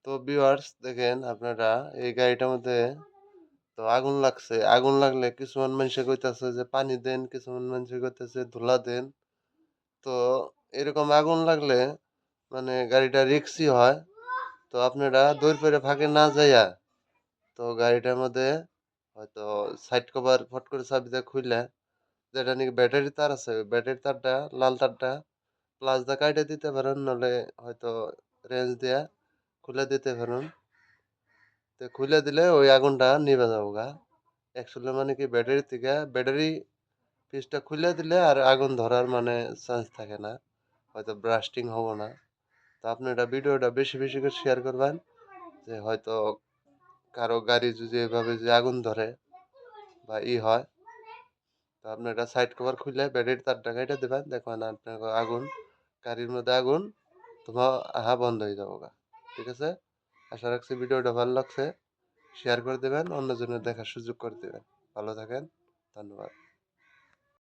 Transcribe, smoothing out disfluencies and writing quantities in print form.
তো ভিউয়ার্স দেখেন আপনারা এই গাড়িটার মধ্যে তো আগুন লাগছে। আগুন লাগলে কিছুমান মাইনষে কইতাছে যে পানি দেন, কিছুমান মাইনষে কইতাছে ধুলা দেন। তো এরকম আগুন লাগলে মানে গাড়িটা রিক্সি হয়। তো আপনারা দৌড় পইরা ফাঁকে না যাইয়া তো গাড়িটার মধ্যে হয়তো সাইড কভার ফট করে চাবি দিয়ে খুইলা যেটা নাকি ব্যাটারি তার আছে, ওই ব্যাটারির তারটা লাল তারটা প্লাস দিয়ে কাইটা দিতে পারেন, নলে হয়তো রেঞ্জ দিয়া খুলে দিতে পারেন। তো খুলে দিলে ওই আগুনটা নিভে যাবো গা। অ্যাকচুয়ালি মানে কি ব্যাটারি থেকে ব্যাটারি ফিউজটা খুলে দিলে আর আগুন ধরার মানে চান্স থাকে না। হয়তো ব্রাস্টিং হবো না। তো আপনি এটা ভিডিওটা বেশি, বেশি করে শেয়ার করবেন। যে হয়তো কারো গাড়ি যদি এভাবে যে আগুন ধরে বা হয়, তো আপনি এটা সাইড কভার খুলে ব্যাটারির তারটা কাইটা দিবেন। দেখবেন আপনার আগুন গাড়ির মধ্যে আগুন ধোঁয়া আহা বন্ধ হয়ে যাবো গা। ঠিক আছে? আশা রাখছি ভিডিওটা ভালো লাগছে। শেয়ার করে দিবেন, অন্যজনের দেখার সুযোগ করে দিবেন। ভালো থাকেন। ধন্যবাদ।